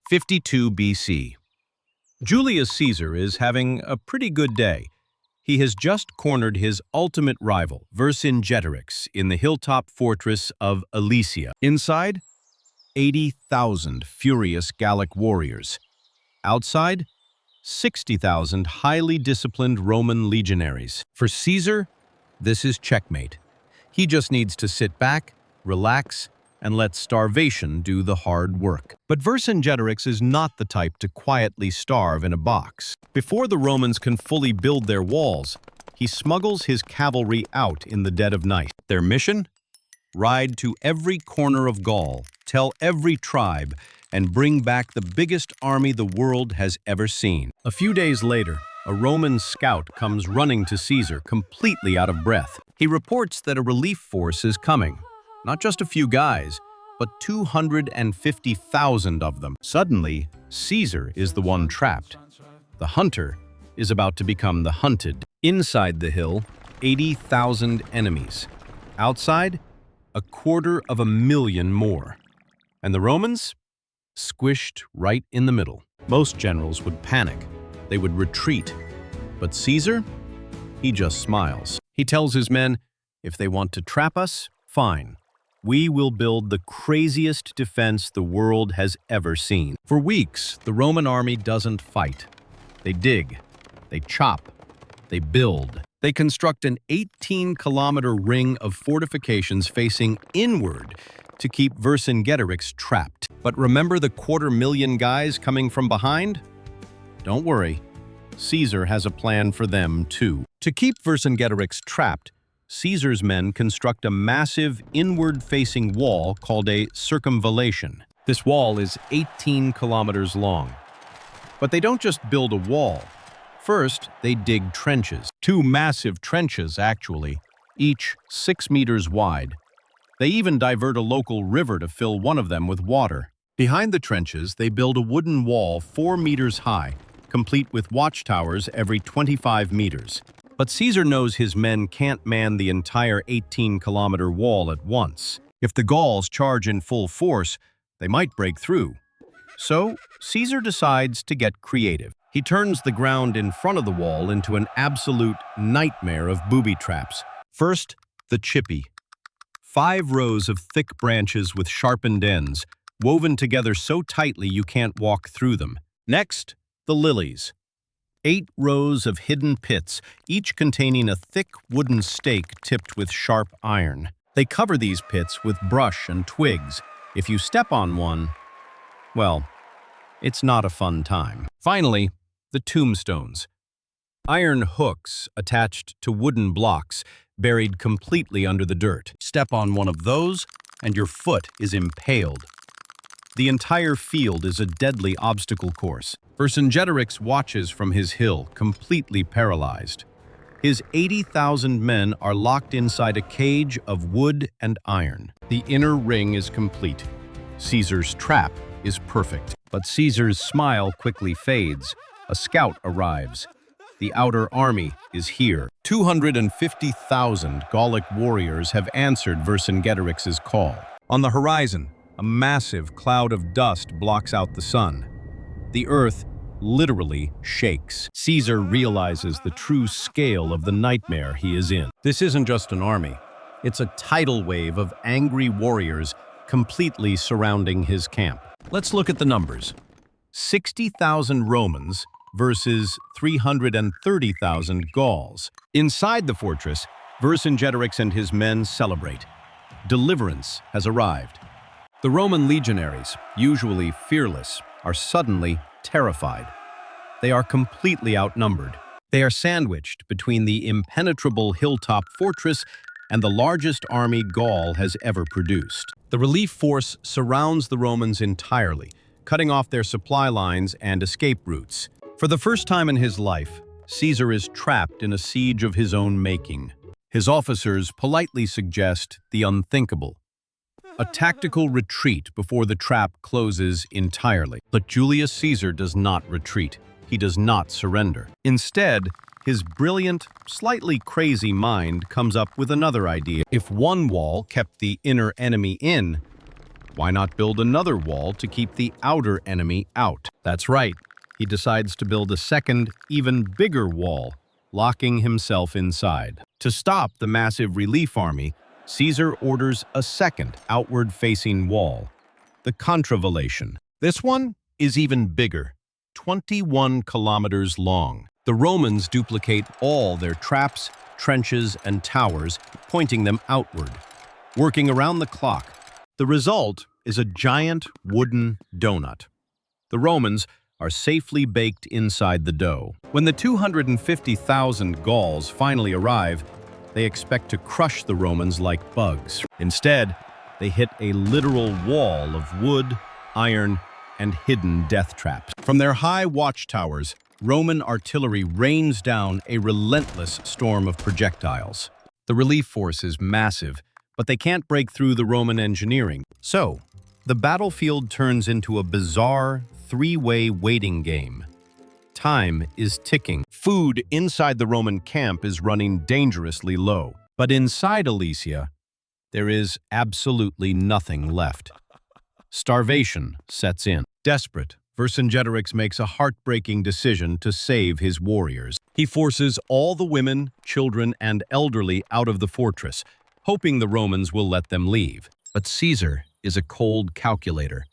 52 BC. Julius Caesar is having a pretty good day. He has just cornered his ultimate rival, Vercingetorix, in the hilltop fortress of Alesia. Inside, 80,000 furious Gallic warriors. Outside, 60,000 highly disciplined Roman legionaries. For Caesar, this is checkmate. He just needs to sit back, relax, and let starvation do the hard work. But Vercingetorix is not the type to quietly starve in a box. Before the Romans can fully build their walls, he smuggles his cavalry out in the dead of night. Their mission? Ride to every corner of Gaul, tell every tribe, and bring back the biggest army the world has ever seen. A few days later, a Roman scout comes running to Caesar, completely out of breath. He reports that a relief force is coming. Not just a few guys, but 250,000 of them. Suddenly, Caesar is the one trapped. The hunter is about to become the hunted. Inside the hill, 80,000 enemies. Outside, 250,000 more. And the Romans? Squished right in the middle. Most generals would panic. They would retreat. But Caesar? He just smiles. He tells his men, if they want to trap us, fine. We will build the craziest defense the world has ever seen. For weeks, the Roman army doesn't fight. They dig, they chop, they build. They construct an 18-kilometer ring of fortifications facing inward to keep Vercingetorix trapped. But remember the 250,000 guys coming from behind? Don't worry, Caesar has a plan for them too. To keep Vercingetorix trapped, Caesar's men construct a massive inward-facing wall called a circumvallation. This wall is 18 kilometers long. But they don't just build a wall. First, they dig trenches. 2 massive trenches, actually, each 6 meters wide. They even divert a local river to fill one of them with water. Behind the trenches, they build a wooden wall 4 meters high, complete with watchtowers every 25 meters. But Caesar knows his men can't man the entire 18-kilometer wall at once. If the Gauls charge in full force, they might break through. So, Caesar decides to get creative. He turns the ground in front of the wall into an absolute nightmare of booby traps. First, the chippy. 5 rows of thick branches with sharpened ends, woven together so tightly you can't walk through them. Next, the lilies. 8 rows of hidden pits, each containing a thick wooden stake tipped with sharp iron. They cover these pits with brush and twigs. If you step on one, well, it's not a fun time. Finally, the tombstones. Iron hooks attached to wooden blocks, buried completely under the dirt. Step on one of those, and your foot is impaled. The entire field is a deadly obstacle course. Vercingetorix watches from his hill, completely paralyzed. His 80,000 men are locked inside a cage of wood and iron. The inner ring is complete. Caesar's trap is perfect. But Caesar's smile quickly fades. A scout arrives. The outer army is here. 250,000 Gallic warriors have answered Vercingetorix's call. On the horizon, a massive cloud of dust blocks out the sun. The earth literally shakes. Caesar realizes the true scale of the nightmare he is in. This isn't just an army. It's a tidal wave of angry warriors completely surrounding his camp. Let's look at the numbers. 60,000 Romans versus 330,000 Gauls. Inside the fortress, Vercingetorix and his men celebrate. Deliverance has arrived. The Roman legionaries, usually fearless, are suddenly terrified. They are completely outnumbered. They are sandwiched between the impenetrable hilltop fortress and the largest army Gaul has ever produced. The relief force surrounds the Romans entirely, cutting off their supply lines and escape routes. For the first time in his life, Caesar is trapped in a siege of his own making. His officers politely suggest the unthinkable: a tactical retreat before the trap closes entirely. But Julius Caesar does not retreat. He does not surrender. Instead, his brilliant, slightly crazy mind comes up with another idea. If one wall kept the inner enemy in, Why not build another wall to keep the outer enemy out? That's right. He decides to build a second, even bigger wall, locking himself inside. To stop the massive relief army, Caesar orders a second outward-facing wall, the contravallation. This one is even bigger, 21 kilometers long. The Romans duplicate all their traps, trenches, and towers, pointing them outward, working around the clock. The result is a giant wooden donut. The Romans are safely baked inside the dough. When the 250,000 Gauls finally arrive, they expect to crush the Romans like bugs. Instead, they hit a literal wall of wood, iron, and hidden death traps. From their high watchtowers, Roman artillery rains down a relentless storm of projectiles. The relief force is massive, but they can't break through the Roman engineering. So, the battlefield turns into a bizarre, three-way waiting game. Time is ticking. Food inside the Roman camp is running dangerously low. But inside Alesia, there is absolutely nothing left. Starvation sets in. Desperate, Vercingetorix makes a heartbreaking decision to save his warriors. He forces all the women, children, and elderly out of the fortress, hoping the Romans will let them leave. But Caesar is a cold calculator.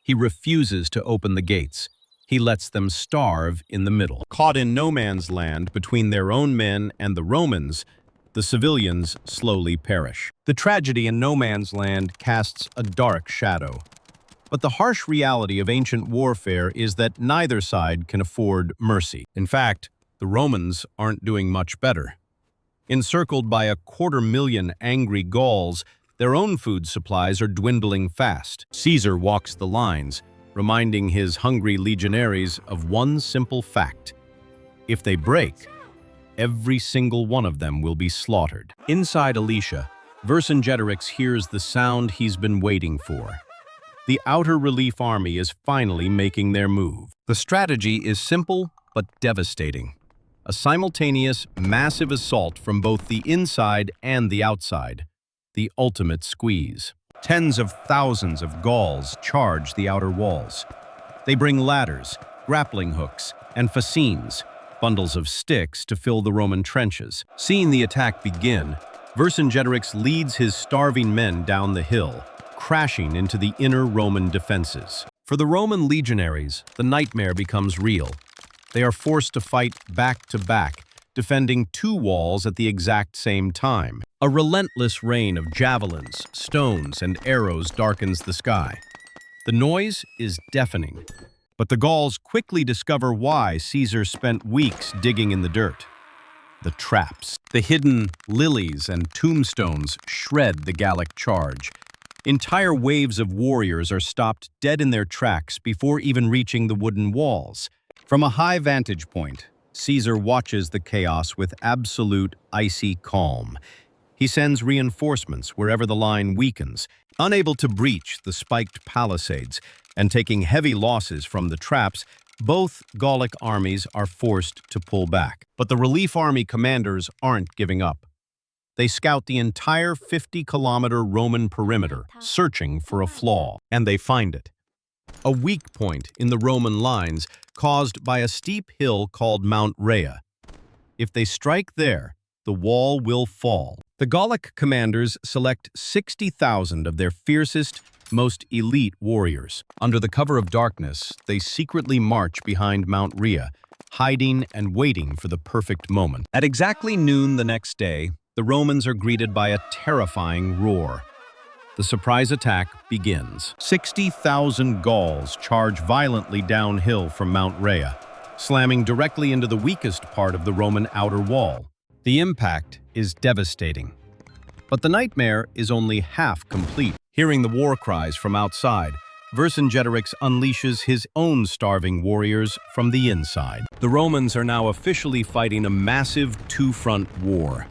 He refuses to open the gates. He lets them starve in the middle. Caught in no man's land between their own men and the Romans, the civilians slowly perish. The tragedy in no man's land casts a dark shadow. But the harsh reality of ancient warfare is that neither side can afford mercy. In fact, the Romans aren't doing much better. Encircled by 250,000 angry Gauls, their own food supplies are dwindling fast. Caesar walks the lines, reminding his hungry legionaries of one simple fact. If they break, every single one of them will be slaughtered. Inside Alesia, Vercingetorix hears the sound he's been waiting for. The outer relief army is finally making their move. The strategy is simple but devastating. A simultaneous, massive assault from both the inside and the outside. The ultimate squeeze. Tens of thousands of Gauls charge the outer walls. They bring ladders, grappling hooks, and fascines, bundles of sticks to fill the Roman trenches. Seeing the attack begin, Vercingetorix leads his starving men down the hill, crashing into the inner Roman defenses. For the Roman legionaries, the nightmare becomes real. They are forced to fight back to back, defending two walls at the exact same time. A relentless rain of javelins, stones, and arrows darkens the sky. The noise is deafening, but the Gauls quickly discover why Caesar spent weeks digging in the dirt. The traps. The hidden lilies and tombstones shred the Gallic charge. Entire waves of warriors are stopped dead in their tracks before even reaching the wooden walls. From a high vantage point, Caesar watches the chaos with absolute icy calm. He sends reinforcements wherever the line weakens, unable to breach the spiked palisades, and taking heavy losses from the traps, both Gallic armies are forced to pull back. But the relief army commanders aren't giving up. They scout the entire 50-kilometer Roman perimeter, searching for a flaw, and they find it. A weak point in the Roman lines caused by a steep hill called Mount Rhea. If they strike there, the wall will fall. The Gallic commanders select 60,000 of their fiercest, most elite warriors. Under the cover of darkness, they secretly march behind Mount Rhea, hiding and waiting for the perfect moment. At exactly noon the next day, the Romans are greeted by a terrifying roar. The surprise attack begins. 60,000 Gauls charge violently downhill from Mount Rhea, slamming directly into the weakest part of the Roman outer wall. The impact is devastating. But the nightmare is only half complete. Hearing the war cries from outside, Vercingetorix unleashes his own starving warriors from the inside. The Romans are now officially fighting a massive two-front war.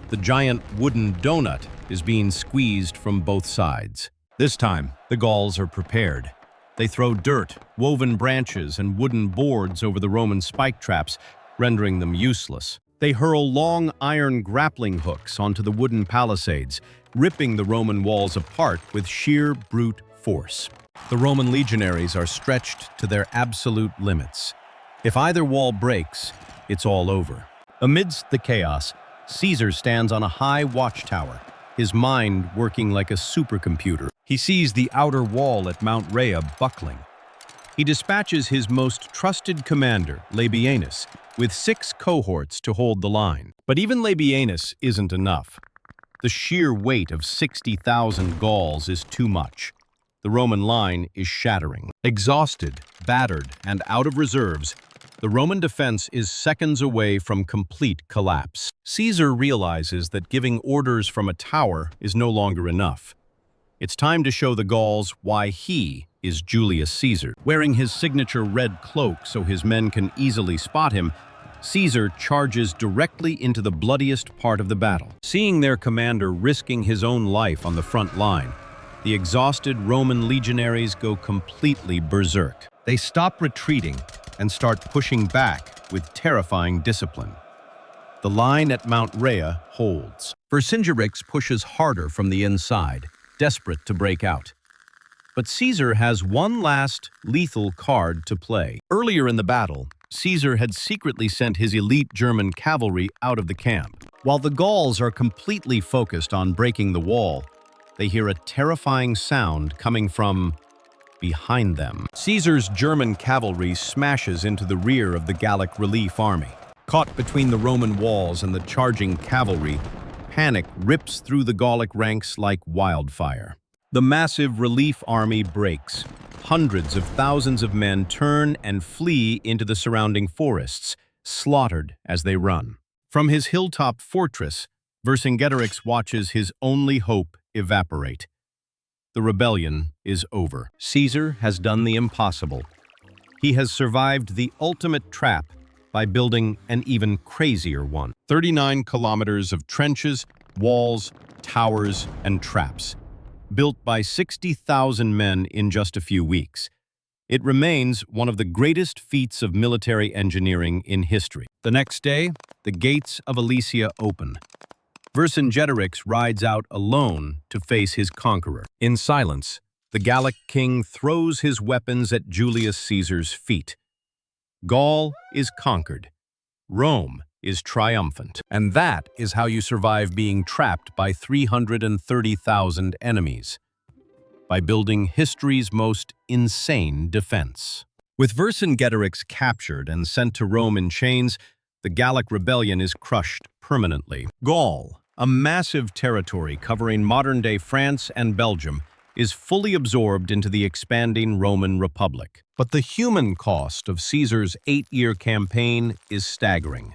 The giant wooden donut is being squeezed from both sides. This time, the Gauls are prepared. They throw dirt, woven branches, and wooden boards over the Roman spike traps, rendering them useless. They hurl long iron grappling hooks onto the wooden palisades, ripping the Roman walls apart with sheer brute force. The Roman legionaries are stretched to their absolute limits. If either wall breaks, it's all over. Amidst the chaos, Caesar stands on a high watchtower, his mind working like a supercomputer. He sees the outer wall at Mount Rhea buckling. He dispatches his most trusted commander, Labienus, with 6 cohorts to hold the line. But even Labienus isn't enough. The sheer weight of 60,000 Gauls is too much. The Roman line is shattering. Exhausted, battered, and out of reserves, the Roman defense is seconds away from complete collapse. Caesar realizes that giving orders from a tower is no longer enough. It's time to show the Gauls why he is Julius Caesar. Wearing his signature red cloak so his men can easily spot him, Caesar charges directly into the bloodiest part of the battle. Seeing their commander risking his own life on the front line, the exhausted Roman legionaries go completely berserk. They stop retreating and start pushing back with terrifying discipline. The line at Mount Rhea holds. Vercingetorix pushes harder from the inside, desperate to break out. But Caesar has one last lethal card to play. Earlier in the battle, Caesar had secretly sent his elite German cavalry out of the camp. While the Gauls are completely focused on breaking the wall, they hear a terrifying sound coming from behind them. Caesar's German cavalry smashes into the rear of the Gallic relief army. Caught between the Roman walls and the charging cavalry, panic rips through the Gallic ranks like wildfire. The massive relief army breaks. Hundreds of thousands of men turn and flee into the surrounding forests, slaughtered as they run. From his hilltop fortress, Vercingetorix watches his only hope evaporate. The rebellion is over. Caesar has done the impossible. He has survived the ultimate trap by building an even crazier one. 39 kilometers of trenches, walls, towers, and traps, built by 60,000 men in just a few weeks. It remains one of the greatest feats of military engineering in history. The next day, the gates of Alesia open. Vercingetorix rides out alone to face his conqueror. In silence, the Gallic king throws his weapons at Julius Caesar's feet. Gaul is conquered. Rome is triumphant. And that is how you survive being trapped by 330,000 enemies. By building history's most insane defense. With Vercingetorix captured and sent to Rome in chains, the Gallic rebellion is crushed permanently. Gaul, a massive territory covering modern-day France and Belgium, is fully absorbed into the expanding Roman Republic. But the human cost of Caesar's 8-year campaign is staggering.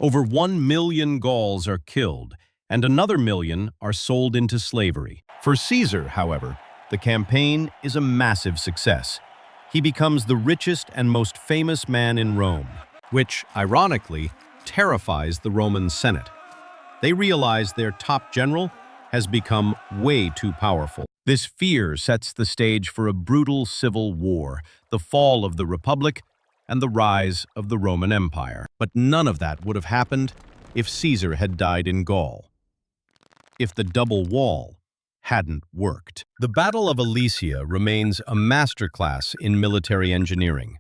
Over 1 million Gauls are killed, and another million are sold into slavery. For Caesar, however, the campaign is a massive success. He becomes the richest and most famous man in Rome, which, ironically, terrifies the Roman Senate. They realize their top general has become way too powerful. This fear sets the stage for a brutal civil war, the fall of the Republic, and the rise of the Roman Empire. But none of that would have happened if Caesar had died in Gaul. If the double wall hadn't worked. The Battle of Alesia remains a masterclass in military engineering.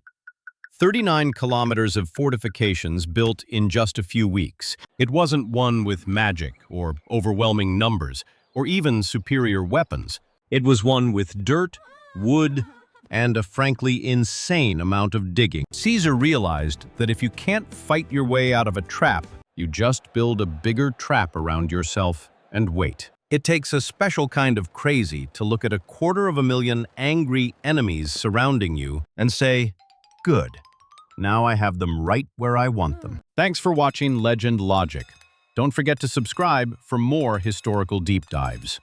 39 kilometers of fortifications built in just a few weeks. It wasn't won with magic or overwhelming numbers or even superior weapons. It was won with dirt, wood, and a frankly insane amount of digging. Caesar realized that if you can't fight your way out of a trap, you just build a bigger trap around yourself and wait. It takes a special kind of crazy to look at 250,000 angry enemies surrounding you and say, "Good. Now I have them right where I want them." Thanks for watching Legend Logic. Don't forget to subscribe for more historical deep dives.